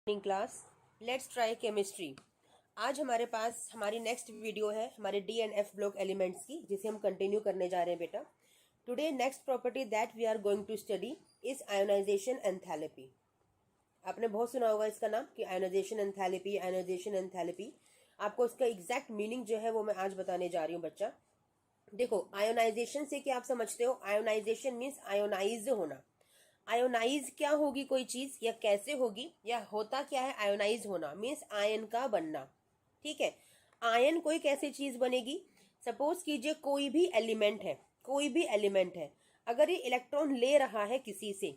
Morning class, let's try chemistry. आज हमारे पास हमारी नेक्स्ट वीडियो है हमारे D and F block elements की, जिसे हम कंटिन्यू करने जा रहे हैं बेटा। Today next property that we are going to study is ionisation enthalpy. आपने बहुत सुना होगा इसका नाम कि आयोनाइजेशन एंथैल्पी, आयोनाइजेशन एंथैल्पी। आपको इसका एग्जैक्ट मीनिंग जो है वो मैं आज बताने जा रही हूँ बच्चा। देखो, आयोनाइजेशन से क्या आप समझते हो? आयोनाइजेशन मीन्स आयोनाइज होना। आयोनाइज क्या होगी कोई चीज, या कैसे होगी, या होता क्या है? आयोनाइज होना मीन्स आयन का बनना। ठीक है, आयन कोई कैसी चीज बनेगी? सपोज कीजिए कोई भी एलिमेंट है, कोई भी एलिमेंट है, अगर ये इलेक्ट्रॉन ले रहा है किसी से,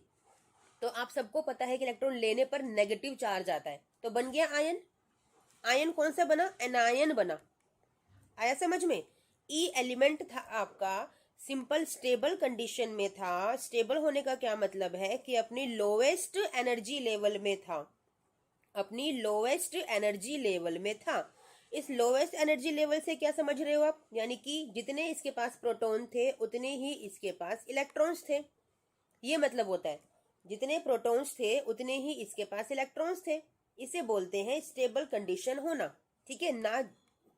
तो आप सबको पता है कि इलेक्ट्रॉन लेने पर नेगेटिव चार्ज आता है, तो बन गया आयन। आयन कौन सा बना? एनायन बना। आया समझ में? ई एलिमेंट था आपका, सिंपल स्टेबल कंडीशन में था। स्टेबल होने का क्या मतलब है कि अपनी लोवेस्ट एनर्जी लेवल में था, अपनी लोवेस्ट एनर्जी लेवल में था। इस लोवेस्ट एनर्जी लेवल से क्या समझ रहे हो आप? यानी कि जितने इसके पास प्रोटॉन थे उतने ही इसके पास इलेक्ट्रॉन्स थे। ये मतलब होता है, जितने प्रोटॉन्स थे उतने ही इसके पास इलेक्ट्रॉन्स थे। इसे बोलते हैं स्टेबल कंडीशन होना। ठीक है ना?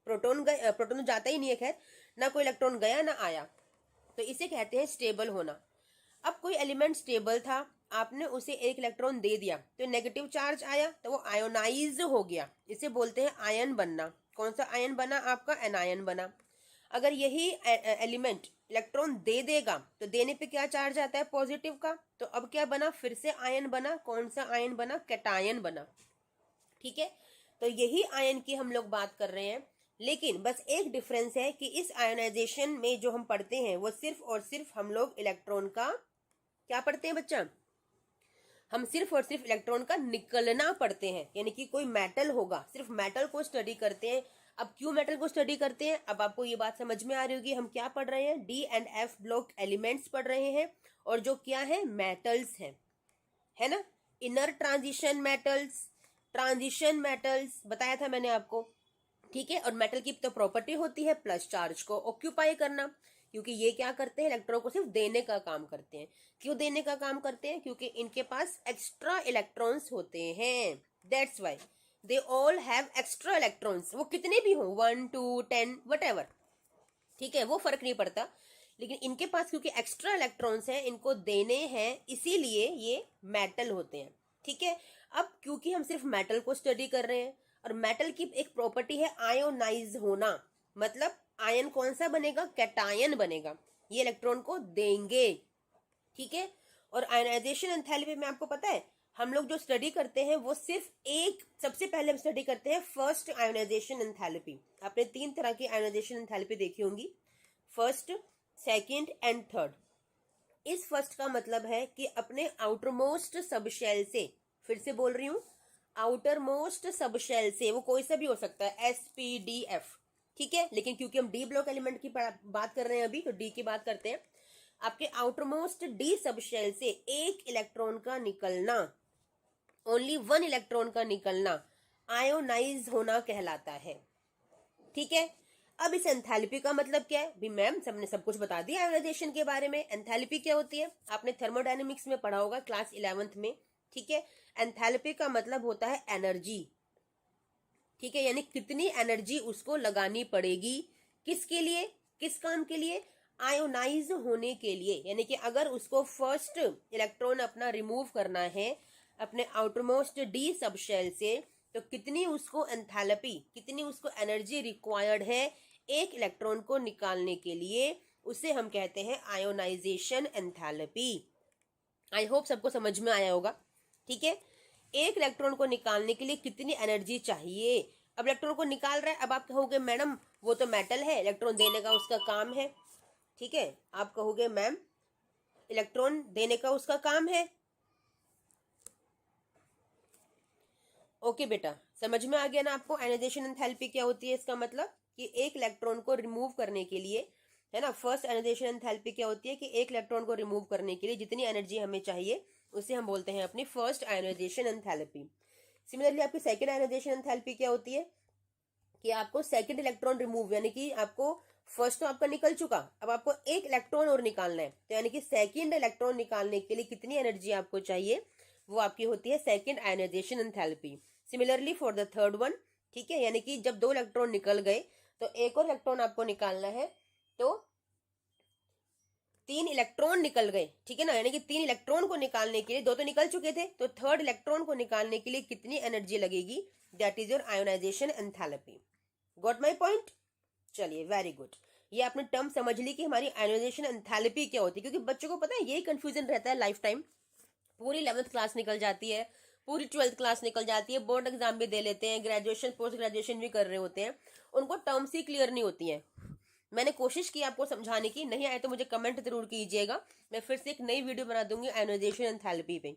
प्रोटॉन तो जाता ही नहीं है, खैर, ना कोई इलेक्ट्रॉन गया ना आया, तो इसे कहते हैं स्टेबल होना। अब कोई एलिमेंट स्टेबल था, आपने उसे एक इलेक्ट्रॉन दे दिया तो नेगेटिव चार्ज आया, तो वो आयोनाइज हो गया। इसे बोलते हैं आयन बनना। कौन सा आयन बना आपका? एनायन बना। अगर यही एलिमेंट इलेक्ट्रॉन दे देगा तो देने पे क्या चार्ज आता है? पॉजिटिव का। तो अब क्या बना? फिर से आयन बना। कौन सा आयन बना? कैटायन बना। ठीक है, तो यही आयन की हम लोग बात कर रहे हैं। लेकिन बस एक डिफरेंस है कि इस आयोनाइजेशन में जो हम पढ़ते हैं वो सिर्फ और सिर्फ हम लोग इलेक्ट्रॉन का क्या पढ़ते हैं बच्चा? हम सिर्फ और सिर्फ इलेक्ट्रॉन का निकलना पढ़ते हैं। यानी कि कोई मेटल होगा, सिर्फ मेटल को स्टडी करते हैं। अब क्यों मेटल को स्टडी करते हैं? अब आपको ये बात समझ में आ रही होगी। हम क्या पढ़ रहे हैं? D and F block elements पढ़ रहे हैं, और जो क्या है? मेटल्स हैं, है ना? Inner transition metals, transition metals बताया था मैंने आपको। ठीक है, और मेटल की तो प्रॉपर्टी होती है प्लस चार्ज को ऑक्यूपाई करना, क्योंकि ये क्या करते हैं? इलेक्ट्रॉन को सिर्फ देने का काम करते हैं। क्यों देने का काम करते हैं? क्योंकि इनके पास एक्स्ट्रा इलेक्ट्रॉन्स होते हैं। That's why they all have extra electrons. वो कितने भी हो, 1 2 10 वट, ठीक है, वो फर्क नहीं पड़ता। लेकिन इनके पास क्योंकि एक्स्ट्रा इलेक्ट्रॉन्स हैं, इनको देने हैं, इसीलिए ये मेटल होते हैं। ठीक है, अब क्योंकि हम सिर्फ मेटल को स्टडी कर रहे हैं, और मेटल की एक प्रॉपर्टी है आयोनाइज होना, मतलब आयन कौन सा बनेगा? कैटायन बनेगा। ये इलेक्ट्रॉन को देंगे। ठीक है, और आयोनाइजेशन एंथैल्पी में आपको पता है हम लोग जो स्टडी करते हैं वो सिर्फ एक, सबसे पहले हम स्टडी करते हैं फर्स्ट आयोनाइजेशन एंथैल्पी। आपने 3 तरह की आयोनाइजेशन एंथैल्पी देखी होंगी, फर्स्ट, सेकंड एंड थर्ड। इस फर्स्ट का मतलब है कि अपने आउटर मोस्ट सब शेल से, फिर से बोल रही हूं, आउटर मोस्ट सब शेल से, वो कोई सा भी हो सकता है, SPDF। ठीक है, लेकिन क्योंकि हम डी ब्लॉक एलिमेंट की बात कर रहे हैं अभी, तो डी की बात करते हैं। आपके outermost D sub shell से एक इलेक्ट्रॉन का निकलना, ओनली 1 इलेक्ट्रॉन का निकलना आयोनाइज होना कहलाता है। ठीक है, अब इस एंथैल्पी का मतलब क्या है? भी मैम सबने सब कुछ बता दिया आयोनाइजेशन के बारे में। एंथैल्पी क्या होती है? आपने थर्मोडायनेमिक्स में पढ़ा होगा क्लास 11th में। ठीक है, एंथैल्पी का मतलब होता है एनर्जी। ठीक है, यानी कितनी एनर्जी उसको लगानी पड़ेगी, किसके लिए, किस काम के लिए? आयोनाइज होने के लिए। यानी कि अगर उसको फर्स्ट इलेक्ट्रॉन अपना रिमूव करना है अपने आउटरमोस्ट डी सब शेल से, तो कितनी उसको एंथैल्पी, कितनी उसको एनर्जी रिक्वायर्ड है एक इलेक्ट्रॉन को निकालने के लिए, उसे हम कहते हैं आयोनाइजेशन एंथैल्पी। आई होप सबको समझ में आया होगा। ठीक है, एक इलेक्ट्रॉन को निकालने के लिए कितनी एनर्जी चाहिए? अब इलेक्ट्रॉन को निकाल रहा है, अब आप कहोगे मैडम वो तो मेटल है, इलेक्ट्रॉन देने का उसका काम है। ठीक है, आप कहोगे मैम इलेक्ट्रॉन देने का उसका काम है। ओके बेटा, समझ में आ गया ना आपको आयोनाइजेशन एंथैल्पी क्या होती है? इसका मतलब कि एक इलेक्ट्रॉन को रिमूव करने के लिए, है ना, फर्स्ट आयोनाइजेशन एंथैल्पी क्या होती है कि एक इलेक्ट्रॉन को रिमूव करने के लिए जितनी एनर्जी हमें चाहिए उसे हम बोलते हैं अपनी फर्स्ट आयोनाइजेशन एंथैल्पी। सिमिलरली आपकी सेकंड आयोनाइजेशन एंथैल्पी क्या होती है कि आपको सेकंड इलेक्ट्रॉन रिमूव, यानी कि आपको फर्स्ट तो आपका निकल चुका, अब आपको एक इलेक्ट्रॉन और निकालना है, तो यानी कि सेकंड इलेक्ट्रॉन निकालने के लिए कितनी एनर्जी आपको चाहिए? वो आपकी होती है second ionization enthalpy. Similarly for the third one, ठीक है, यानी कि जब 2 इलेक्ट्रॉन निकल गए तो एक और इलेक्ट्रॉन आपको निकालना है, तो 3 इलेक्ट्रॉन निकल गए, ठीक है ना, यानी कि 3 इलेक्ट्रॉन को निकालने के लिए 2 तो निकल चुके थे, तो थर्ड इलेक्ट्रॉन को निकालने के लिए कितनी एनर्जी लगेगी, that is your ionisation enthalpy. Got my point? चलिए, वेरी गुड। ये आपने टर्म समझ ली कि हमारी आयोनाइजेशन एंथैल्पी क्या होती है, क्योंकि बच्चों को पता है यही कंफ्यूजन रहता है लाइफ टाइम। पूरी 11th क्लास निकल जाती है, पूरी 12th क्लास निकल जाती है, बोर्ड एग्जाम भी दे लेते हैं, ग्रेजुएशन पोस्ट ग्रेजुएशन भी कर रहे होते हैं, उनको टर्म्स ही क्लियर नहीं होती हैं। मैंने कोशिश की आपको समझाने की, नहीं आए तो मुझे कमेंट जरूर कीजिएगा, मैं फिर से एक नई वीडियो बना दूंगी आयोनाइजेशन एंथैल्पी पे,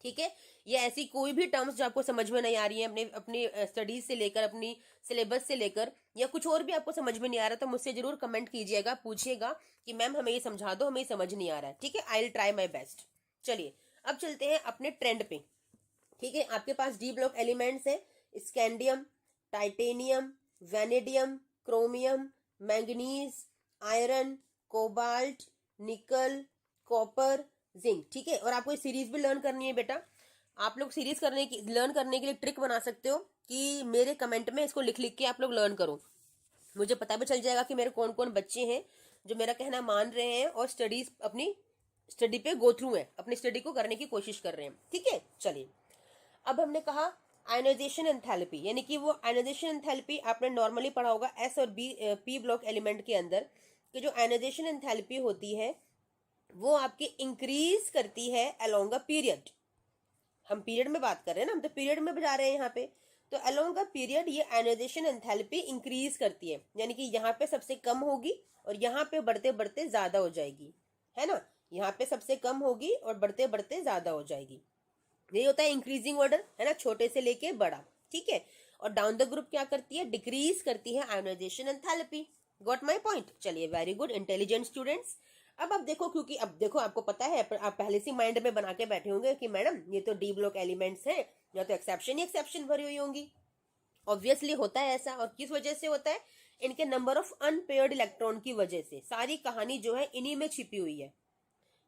ठीक है। ये ऐसी कोई भी टर्म्स जो आपको समझ में नहीं आ रही है अपने अपनी स्टडीज से लेकर, अपनी सिलेबस से लेकर, या कुछ और भी आपको समझ में नहीं आ रहा, तो मुझसे जरूर कमेंट कीजिएगा, पूछिएगा कि मैम हमें ये समझा दो, हमें समझ नहीं आ रहा है, ठीक है। I will try my best. चलिए अब चलते हैं अपने ट्रेंड पे, ठीक है। आपके पास डी ब्लॉक एलिमेंट्स है, scandium, titanium, vanadium, chromium, manganese, iron, cobalt, निकल, कॉपर, जिंक, ठीक है। और आपको ये सीरीज भी लर्न करनी है बेटा। आप लोग सीरीज लर्न करने के लिए ट्रिक बना सकते हो कि मेरे कमेंट में इसको लिख लिख के आप लोग लर्न करो, मुझे पता भी चल जाएगा कि मेरे कौन कौन बच्चे हैं जो मेरा कहना मान रहे हैं और अपनी स्टडी पे गो थ्रू है, अपनी स्टडी को करने की कोशिश कर रहे हैं, ठीक है। चलिए, अब हमने कहा आयोनाइजेशन एंथैल्पी, यानी कि वो आयोनाइजेशन एंथैल्पी आपने नॉर्मली पढ़ा होगा एस और बी पी ब्लॉक एलिमेंट के अंदर, कि जो आयोनाइजेशन एंथैल्पी होती है वो आपकी इंक्रीज करती है अलोंग अ पीरियड। हम पीरियड में बात कर रहे हैं ना, हम तो पीरियड में जा रहे हैं यहाँ पे, तो अलोंग अ पीरियड ये आयोनाइजेशन एंथैल्पी इंक्रीज करती है, यानी कि यहाँ पे सबसे कम होगी और यहाँ पे बढ़ते बढ़ते ज्यादा हो जाएगी, है ना। यहाँ पे सबसे कम होगी और बढ़ते बढ़ते ज्यादा हो जाएगी, यही होता है इंक्रीजिंग ऑर्डर, है ना, छोटे से लेके बड़ा, ठीक है। और डाउन द ग्रुप क्या करती है, डिक्रीज करती है ionisation enthalpy. Got my point? चलिए, वेरी गुड, इंटेलिजेंट स्टूडेंट्स। अब आप देखो, क्योंकि अब देखो आपको पता है, आप पहले से माइंड में बना के बैठे होंगे कि मैडम ये तो डी ब्लॉक एलिमेंट्स हैं, या तो एक्सेप्शन ही एक्सेप्शन भरी हुई होंगी। ऑब्वियसली होता है ऐसा, और किस वजह से होता है, इनके नंबर ऑफ अनपेयर्ड इलेक्ट्रॉन की वजह से। सारी कहानी जो है इन्हीं में छिपी हुई है,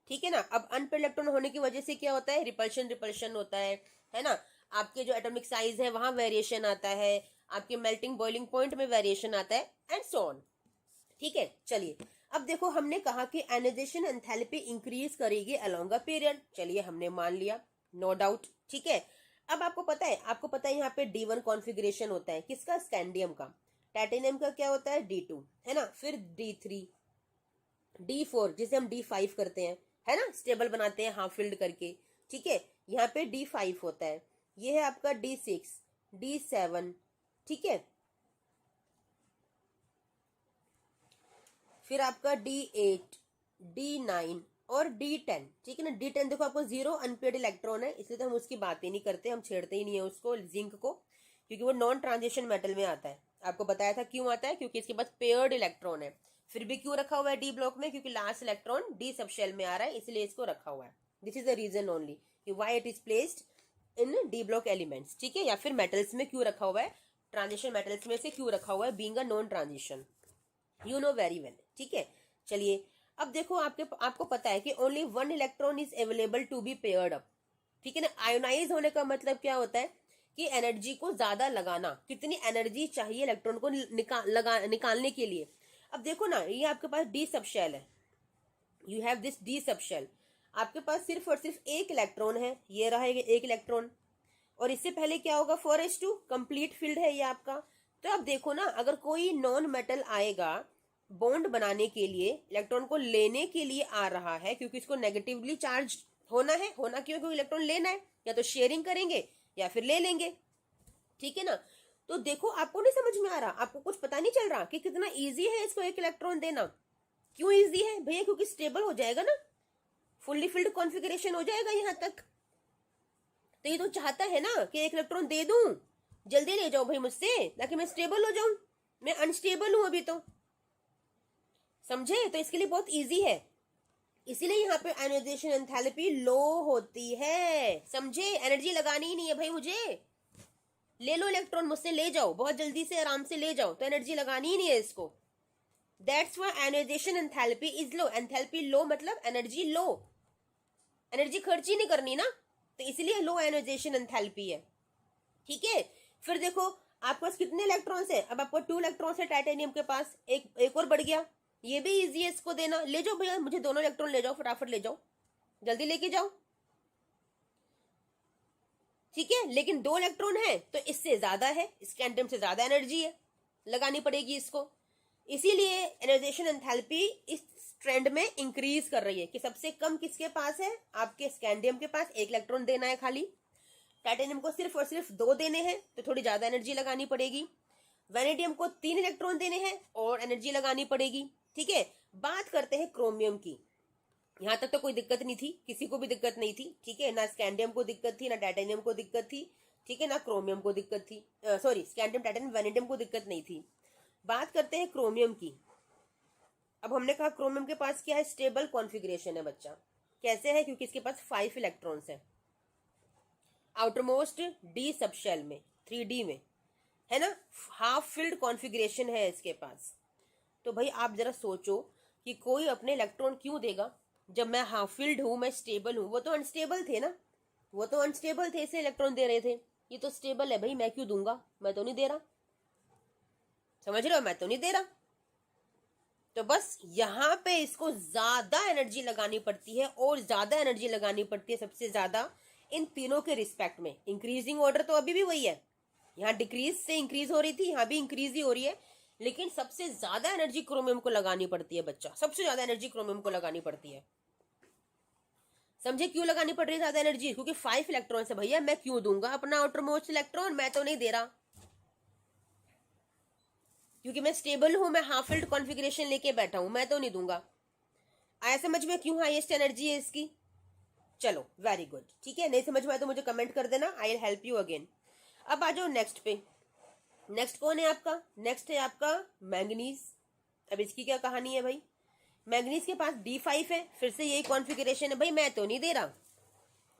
ठीक है ना। अब अनपेयर्ड इलेक्ट्रॉन होने की वजह से क्या होता है, रिपल्शन रिपल्शन होता है ना। आपके जो एटॉमिक साइज है वहां वेरिएशन आता है, आपके मेल्टिंग बॉइलिंग पॉइंट में वेरिएशन आता है, एंड सो ऑन, ठीक है। चलिए, अब देखो हमने कहा कि आयोनाइजेशन एंथैल्पी इंक्रीज करेगी अलोंग अ पीरियड, चलिए हमने मान लिया, नो डाउट, ठीक है। अब आपको पता है यहाँ पे D1 कॉन्फ़िगरेशन होता है, किसका, स्कैंडियम का। टाइटेनियम का क्या होता है, D2, है ना। फिर D3, D4 जिसे हम D5 करते हैं, है ना, स्टेबल बनाते हैं हाफ फिल्ड करके, ठीक है। यहाँ पे D5 होता है, ये है आपका D6, D7, ठीक है। फिर आपका D8, D9 और D10, ठीक है ना। D10 देखो आपको 0 अनपेयर्ड इलेक्ट्रॉन है, इसलिए तो हम उसकी बात ही नहीं करते, हम छेड़ते ही नहीं है उसको, जिंक को, क्योंकि वो नॉन ट्रांजिशन मेटल में आता है। आपको बताया था क्यों आता है, क्योंकि इसके पास पेयर्ड इलेक्ट्रॉन है। फिर भी क्यों रखा हुआ है डी ब्लॉक में, क्योंकि last electron d sub shell में आ रहा है, इसलिए इसको रखा हुआ है। This is the reason only कि why it is placed in d block elements, ठीक है। या फिर मेटल्स में क्यों रखा हुआ है, ट्रांजिशन मेटल्स में से क्यों रखा हुआ है, being a non transition, you know very well, ठीक है। चलिए, अब देखो आपको पता है कि only 1 electron is available to be paired up, ठीक है ना। आयोनाइज होने का मतलब क्या होता है कि एनर्जी को ज्यादा लगाना, कितनी एनर्जी चाहिए इलेक्ट्रॉन को निकालने के लिए। अब देखो ना, ये आपके पास डी सब शेल है, you have this D sub shell, आपके पास सिर्फ और सिर्फ एक इलेक्ट्रॉन है, ये रहा एक इलेक्ट्रॉन, और इससे पहले क्या होगा, 4s2 कंप्लीट फील्ड है ये आपका। तो अब देखो ना, अगर कोई नॉन मेटल आएगा बॉन्ड बनाने के लिए, इलेक्ट्रॉन को लेने के लिए आ रहा है, क्योंकि इसको नेगेटिवली चार्ज होना है, होना क्यों, क्योंकि इलेक्ट्रॉन लेना है, या तो शेयरिंग करेंगे या फिर ले लेंगे, ठीक है ना। तो देखो, आपको नहीं समझ में आ रहा, आपको कुछ पता नहीं चल रहा कि कितना इजी है इसको एक इलेक्ट्रॉन देना। क्यों इजी है भैया, क्योंकि स्टेबल हो जाएगा ना, फुल्ली फिल्ड कॉन्फ़िगरेशन हो जाएगा यहां तक। तो ये तो चाहता है ना कि एक इलेक्ट्रॉन दे दूं, जल्दी ले जाओ भाई मुझसे, ताकि मैं स्टेबल हो जाऊं, मैं अनस्टेबल हूं अभी तो, समझे। तो इसके लिए बहुत इजी है, इसीलिए यहाँ पे आयोनाइजेशन एंथैल्पी लो होती है, समझे। एनर्जी लगानी ही नहीं है भाई मुझे, ले लो इलेक्ट्रॉन मुझसे, ले जाओ बहुत जल्दी से, आराम से ले जाओ, तो एनर्जी लगानी ही नहीं है इसको। That's why ionization enthalpy is low. Enthalpy low मतलब एनर्जी लो, एनर्जी खर्च ही नहीं करनी ना, तो इसलिए लो आयोनाइजेशन एंथैल्पी है। ठीक है, फिर देखो आपके पास कितने इलेक्ट्रॉन्स है, अब आपको 2 इलेक्ट्रॉन्स है टाइटेनियम के पास, एक और बढ़ गया, ये भी इजी है इसको देना। ले जाओ भैया, मुझे दोनों इलेक्ट्रॉन ले जाओ, फटाफट ले जाओ, जल्दी लेके जाओ। ठीक है, लेकिन 2 इलेक्ट्रॉन है तो इससे ज्यादा है, स्कैंडियम से ज्यादा एनर्जी है, लगानी पड़ेगी इसको। इसीलिए एनर्जाइजेशन एंथैल्पी इस ट्रेंड में इंक्रीज कर रही है कि सबसे कम किसके पास है, आपके स्कैंडियम के पास 1 इलेक्ट्रॉन देना है खाली, टाइटेनियम को सिर्फ और सिर्फ 2 देने हैं तो थोड़ी ज्यादा एनर्जी लगानी पड़ेगी, वेनेडियम को 3 इलेक्ट्रॉन देने हैं और एनर्जी लगानी पड़ेगी। ठीक है, बात करते हैं क्रोमियम की। यहां तक तो कोई दिक्कत नहीं थी, किसी को भी दिक्कत नहीं थी। ठीक है, ना स्कैंडियम को दिक्कत थी, ना टाइटेनियम को दिक्कत थी। ठीक है, ना क्रोमियम को दिक्कत थी, सॉरी स्कैंडियम टाइटेनियम वेनेडियम को दिक्कत नहीं थी। बात करते हैं क्रोमियम की। अब हमने कहा क्रोमियम के पास क्या है, स्टेबल कॉन्फ़िगरेशन है बच्चा। कैसे है, क्योंकि इसके पास 5 इलेक्ट्रॉन्स है आउटरमोस्ट डी सबशेल में, 3D में, है ना, हाफ फिल्ड कॉन्फ़िगरेशन है इसके पास। तो भाई आप जरा सोचो कि कोई अपने इलेक्ट्रॉन क्यों देगा जब मैं हाफ फिल्ड हूं, मैं स्टेबल हूं। वो तो अनस्टेबल थे ना, वो तो अनस्टेबल थे इसलिए इलेक्ट्रॉन दे रहे थे, ये तो स्टेबल है भाई, मैं क्यों दूंगा, मैं तो नहीं दे रहा, समझ रहे हो, मैं तो नहीं दे रहा। तो बस यहाँ पे इसको ज्यादा एनर्जी लगानी पड़ती है, और ज्यादा एनर्जी लगानी पड़ती है सबसे ज्यादा इन तीनों के रिस्पेक्ट में। इंक्रीजिंग ऑर्डर तो अभी भी वही है, यहाँ डिक्रीज से इंक्रीज हो रही थी, यहाँ भी इंक्रीज ही हो रही है, लेकिन सबसे ज्यादा एनर्जी क्रोमियम को लगानी पड़ती है बच्चा, सबसे ज्यादा एनर्जी क्रोमियम को लगानी पड़ती है। समझे क्यों लगानी पड़ रही है ज्यादा एनर्जी, क्योंकि 5 इलेक्ट्रॉन है भैया, मैं क्यों दूंगा अपना आउटर मोस्ट इलेक्ट्रॉन, मैं तो नहीं दे रहा, क्योंकि मैं स्टेबल हूं, मैं हाफ फिल्ड कॉन्फ़िगरेशन लेके बैठा हूं, मैं तो नहीं दूंगा। आया समझ में क्यों हाईएस्ट एनर्जी है इसकी। चलो वेरी गुड, ठीक है, नहीं समझ में आया तो मुझे कमेंट कर देना, I will help you again. अब आ जाओ नेक्स्ट पे। नेक्स्ट कौन है आपका, नेक्स्ट है आपका मैंगनीज। अब इसकी क्या कहानी है भाई, मैंगनीज के पास D5 है, फिर से यही कॉन्फ़िगरेशन है भाई, मैं तो नहीं दे रहा,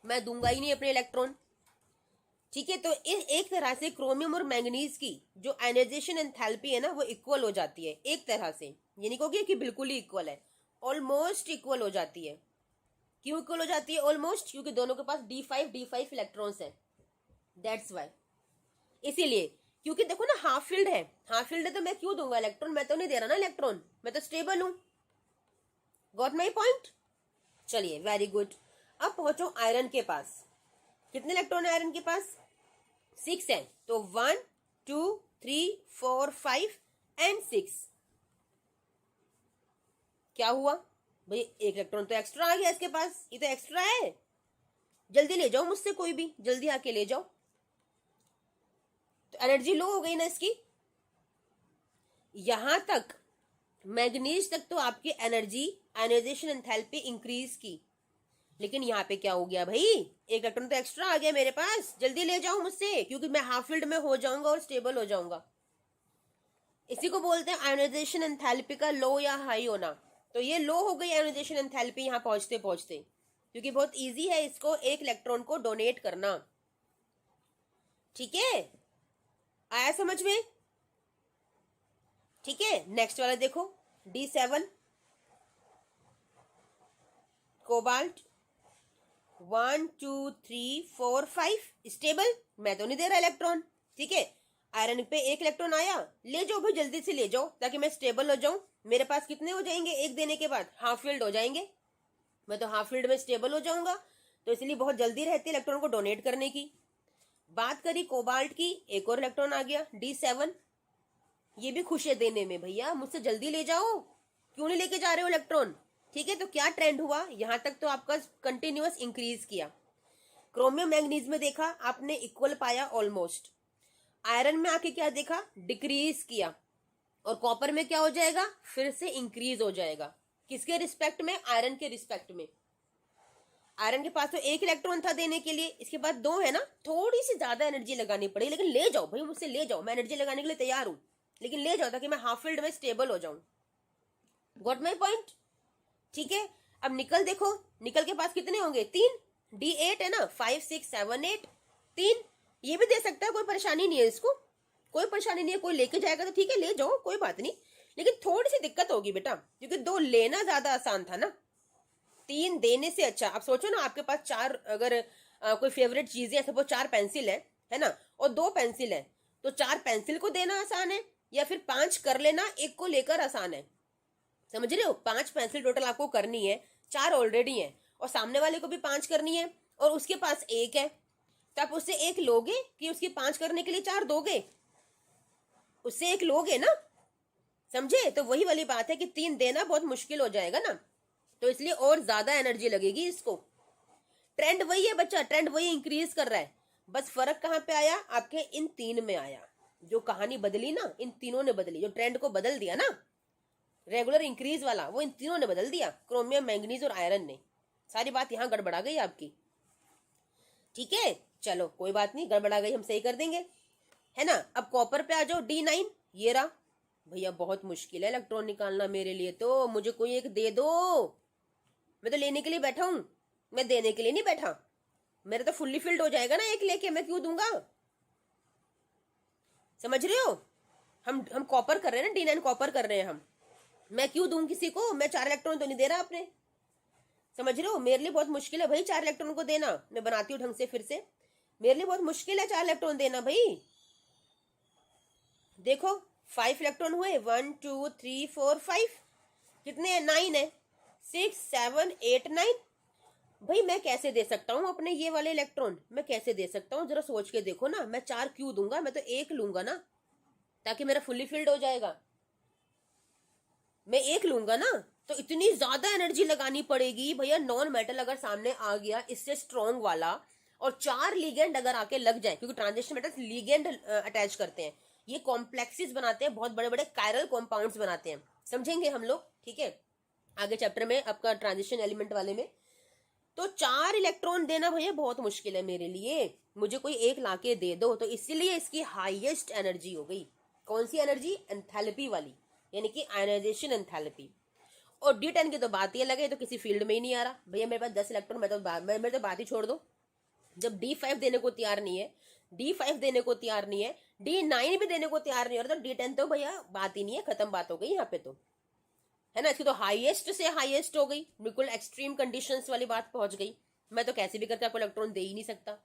मैं दूंगा ही नहीं अपने इलेक्ट्रॉन। ठीक है, तो एक तरह से क्रोमियम और मैंगनीज की जो आयनाइजेशन एंथैल्पी है ना, वो इक्वल हो जाती है एक तरह से। ये नहीं कहोगे कि बिल्कुल ही इक्वल है, ऑलमोस्ट इक्वल हो जाती है। क्यों इक्वल हो जाती है ऑलमोस्ट, क्योंकि दोनों के पास D5 इलेक्ट्रॉन्स हैं, दैट्स वाई। इसीलिए, क्योंकि देखो ना हाफ फील्ड है, हाफ फील्ड है तो मैं क्यों दूंगा इलेक्ट्रॉन, मैं तो नहीं दे रहा ना इलेक्ट्रॉन, मैं तो स्टेबल हूं। Got my point. चलिए वेरी गुड। अब पहुंचो आयरन के पास। कितने इलेक्ट्रॉन है आयरन के पास, 6 है, तो 1 2 3 4 5 एंड 6। क्या हुआ भाई, एक इलेक्ट्रॉन तो एक्स्ट्रा आ गया इसके पास, ये तो एक्स्ट्रा है, जल्दी ले जाओ मुझसे, कोई भी जल्दी आके ले जाओ। तो एनर्जी लो हो गई ना इसकी। यहां तक मैग्नीज तक तो आपकी एनर्जी आयनाइजेशन एंथैल्पी इंक्रीज की, लेकिन यहाँ पे क्या हो गया भाई, एक इलेक्ट्रॉन तो एक्स्ट्रा आ गया मेरे पास, जल्दी ले जाओ मुझसे, क्योंकि मैं हाफ फील्ड में हो जाऊंगा और स्टेबल हो जाऊंगा। इसी को बोलते हैं आयनाइजेशन एंथैल्पी का लो या हाई होना। तो ये लो हो गई आयनाइजेशन एंथैल्पी यहाँ पहुंचते पहुंचते, क्योंकि बहुत इजी है इसको एक इलेक्ट्रॉन को डोनेट करना। ठीक है, आया समझ में। ठीक है, नेक्स्ट वाला देखो, D7 कोबाल्ट, 1 2 3 4 5 स्टेबल, मैं तो नहीं दे रहा इलेक्ट्रॉन। ठीक है, आयरन पे एक इलेक्ट्रॉन आया, ले जाओ भाई जल्दी से ले जाओ, ताकि मैं स्टेबल हो जाऊं। मेरे पास कितने हो जाएंगे एक देने के बाद, हाफ फील्ड हो जाएंगे, मैं तो हाफ फील्ड में स्टेबल हो जाऊंगा, तो इसलिए बहुत जल्दी रहती है इलेक्ट्रॉन को डोनेट करने की। बात करी कोबाल्ट की, एक और इलेक्ट्रॉन आ गया D7, ये भी खुश है देने में, भैया मुझसे जल्दी ले जाओ, क्यों नहीं लेके जा रहे हो इलेक्ट्रॉन। ठीक है, तो क्या ट्रेंड हुआ, यहां तक तो आपका कंटिन्यूअस इंक्रीज किया। क्रोमियम मैंगनीज में देखा आपने इक्वल पाया ऑलमोस्ट, आयरन में आके क्या देखा, डिक्रीज किया, और कॉपर में क्या हो जाएगा, फिर से इंक्रीज हो जाएगा। किसके रिस्पेक्ट में, आयरन के रिस्पेक्ट में। आयरन के पास तो एक इलेक्ट्रॉन था देने के लिए, इसके बाद 2 है ना, थोड़ी सी ज्यादा एनर्जी लगानी पड़ी, लेकिन ले जाओ भाई मुझसे ले जाओ, मैं एनर्जी लगाने के लिए तैयार हूं, लेकिन ले जाओ ताकि मैं हाफ फील्ड में स्टेबल हो जाऊं। Got my point. ठीक है, अब निकल देखो, निकल के पास कितने होंगे, 3, D8 है ना, 5 6 7 8, 3, ये भी दे सकता है, कोई परेशानी नहीं है इसको, कोई परेशानी नहीं है, कोई लेके जाएगा तो ठीक है ले जाओ, कोई बात नहीं, लेकिन थोड़ी सी दिक्कत होगी बेटा, क्योंकि 2 लेना ज्यादा आसान था ना, 3 देने से अच्छा। अब सोचो ना आपके पास 4 अगर कोई फेवरेट चीज है, सपोज 4 पेंसिल है ना, और 2 पेंसिल है, तो 4 पेंसिल को देना आसान है या फिर 5 कर लेना एक को लेकर आसान है? समझ रहे हो? 5 पेंसिल टोटल आपको करनी है, 4 ऑलरेडी है और सामने वाले को भी 5 करनी है और उसके पास 1 है, तो आप उससे 1 लोगे कि उसकी 5 करने के लिए 4 दोगे? उससे 1 लोगे ना, समझे? तो वही वाली बात है कि 3 देना बहुत मुश्किल हो जाएगा ना, तो इसलिए और ज्यादा एनर्जी लगेगी इसको। ट्रेंड वही है बच्चा, ट्रेंड वही इंक्रीज कर रहा है, बस फर्क कहाँ पे आया? आपके इन 3 में आया। जो कहानी बदली ना, इन तीनों ने बदली, जो ट्रेंड को बदल दिया ना, रेगुलर इंक्रीज वाला, वो इन तीनों ने बदल दिया, क्रोमियम, मैंगनीज और आयरन ने। सारी बात यहाँ गड़बड़ा गई आपकी, ठीक है? चलो कोई बात नहीं, गड़बड़ा गई, हम सही कर देंगे, है ना। अब कॉपर पे आ जाओ, D9, ये रहा। भैया बहुत मुश्किल है इलेक्ट्रॉन निकालना मेरे लिए, तो मुझे कोई एक दे दो। मैं तो लेने के लिए बैठा हूं, मैं देने के लिए नहीं बैठा। मेरा तो फुल्ली फिल्ड हो जाएगा ना एक लेके, मैं क्यों दूंगा? समझ रहे हो? हम कॉपर कर रहे हैं ना, D9 कॉपर कर रहे हैं हम, मैं क्यों दूं किसी को? मैं 4 इलेक्ट्रॉन तो नहीं दे रहा आपने, समझ रहे हो? मेरे लिए बहुत मुश्किल है भाई 4 इलेक्ट्रॉन को देना। मैं बनाती हूँ ढंग से फिर से, मेरे लिए बहुत मुश्किल है 4 इलेक्ट्रॉन देना भाई। देखो 5 इलेक्ट्रॉन हुए, 1 2 3 4 5, कितने हैं? 9 है, 6 7 8 9। भाई मैं कैसे दे सकता हूँ अपने ये वाले इलेक्ट्रॉन? मैं कैसे दे सकता हूँ? जरा सोच के देखो ना, मैं 4 क्यों दूंगा? मैं तो 1 लूंगा ना, ताकि मेरा फुल्ली फिल्ड हो जाएगा। मैं 1 लूंगा ना, तो इतनी ज्यादा एनर्जी लगानी पड़ेगी भैया। नॉन मेटल अगर सामने आ गया इससे स्ट्रॉन्ग वाला, और 4 लिगेंड अगर आके लग जाए, क्योंकि ट्रांजिशन मेटल्स लिगेंड अटैच करते हैं, ये कॉम्प्लेक्सेस बनाते हैं, बहुत बड़े बड़े कायरल कॉम्पाउंड्स बनाते हैं, समझेंगे हम लोग, ठीक है, आगे चैप्टर में आपका ट्रांजिशन एलिमेंट वाले में। तो 4 इलेक्ट्रॉन देना भैया बहुत मुश्किल है मेरे लिए, मुझे कोई एक लाके दे दो। तो इसीलिए इसकी हाईएस्ट एनर्जी हो गई। कौन सी एनर्जी? एंथैल्पी वाली, यानी कि आयनाइजेशन एंथैल्पी। और D10 की तो बात ही अलग है, तो किसी फील्ड में ही नहीं आ रहा भैया। मेरे पास 10 इलेक्ट्रॉन, मेरे तो बात ही छोड़ दो। जब D5 देने को तैयार नहीं है, D5 देने को तैयार नहीं है, D9 भी देने को तैयार नहीं हो रहा, तो D10 तो भैया बात ही नहीं है, खत्म बात हो गई यहाँ पे, तो है ना। इसकी तो हाईएस्ट से हाईएस्ट हो गई, बिल्कुल एक्सट्रीम कंडीशंस वाली बात पहुंच गई। मैं तो कैसे भी करके आपको इलेक्ट्रॉन दे ही नहीं सकता।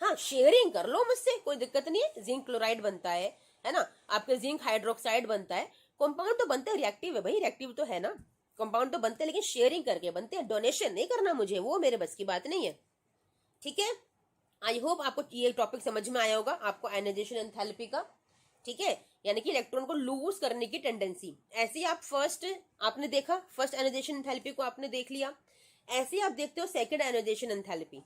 हाँ शेयरिंग कर लो मुझसे, कोई दिक्कत नहीं है। जिंक क्लोराइड बनता है ना, आपके जिंक हाइड्रोक्साइड बनता है, कंपाउंड तो बनते हैं, रिएक्टिव है भाई, रिएक्टिव तो है ना, कंपाउंड तो बनते हैं, लेकिन शेयरिंग करके बनते हैं, डोनेशन नहीं करना मुझे, वो मेरे बस की बात नहीं है, ठीक है। आई होप आपको ये टॉपिक समझ में आया होगा, आपको आयनाइजेशन एंथैल्पी का, ठीक है, यानी कि इलेक्ट्रॉन को लूज करने की टेंडेंसी। ऐसे ही आप फर्स्ट आपने देखा, फर्स्ट आयनाइजेशन एंथैल्पी को आपने देख लिया, ऐसे ही आप देखते हो सेकंड आयनाइजेशन एंथैल्पी,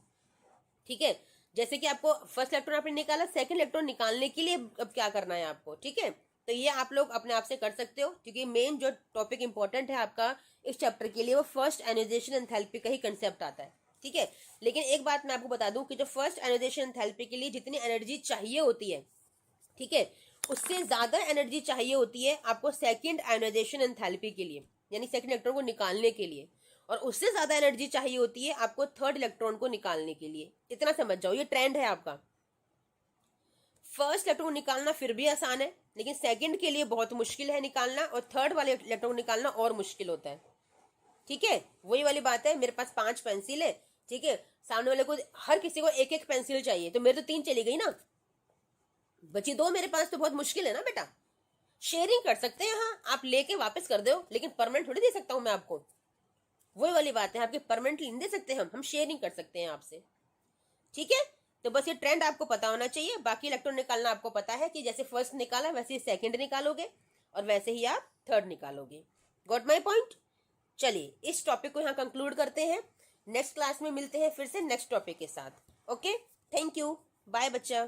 ठीक है। जैसे कि आपको फर्स्ट इलेक्ट्रॉन आपने निकाला, सेकंड इलेक्ट्रॉन निकालने के लिए अब क्या करना है आपको, ठीक है। तो ये आप लोग अपने आप से कर सकते हो, क्योंकि मेन जो टॉपिक इंपॉर्टेंट है आपका इस चैप्टर के लिए, वो फर्स्ट आयनाइजेशन एंथैल्पी का ही कंसेप्ट आता है, ठीक है। लेकिन एक बात मैं आपको बता दूं कि जो फर्स्ट आयनाइजेशन एंथैल्पी के लिए जितनी एनर्जी चाहिए होती है, ठीक है, उससे ज्यादा एनर्जी चाहिए होती है आपको सेकंड आयनाइजेशन एंथैल्पी के लिए, यानी सेकंड इलेक्ट्रॉन को निकालने के लिए, और उससे ज्यादा एनर्जी चाहिए होती है आपको थर्ड इलेक्ट्रॉन को निकालने के लिए। इतना समझ जाओ, ये ट्रेंड है आपका। फर्स्ट इलेक्ट्रॉन निकालना फिर भी आसान है, लेकिन सेकंड के लिए बहुत मुश्किल है निकालना, और थर्ड वाले इलेक्ट्रॉन निकालना और मुश्किल होता है, ठीक है। वही वाली बात है, मेरे पास 5 पेंसिल है, ठीक है, सामने वाले को हर किसी को एक एक पेंसिल चाहिए, तो मेरे तो 3 चली गई ना, बची 2 मेरे पास, तो बहुत मुश्किल है ना बेटा। शेयरिंग कर सकते हैं, हाँ आप लेके वापस कर दो, लेकिन परमानेंट थोड़ी दे सकता हूं मैं आपको। वही वाली बात है, आपके परमानेंटली नहीं दे सकते हम शेयरिंग कर सकते हैं आपसे, ठीक है। तो बस ये ट्रेंड आपको पता होना चाहिए। बाकी इलेक्ट्रॉन निकालना आपको पता है कि जैसे फर्स्ट निकाला वैसे ही सेकंड निकालोगे, और वैसे ही आप थर्ड निकालोगे। Got my point? चलिए इस टॉपिक को यहाँ कंक्लूड करते हैं, नेक्स्ट क्लास में मिलते हैं फिर से नेक्स्ट टॉपिक के साथ। ओके, थैंक यू, बाय बच्चा।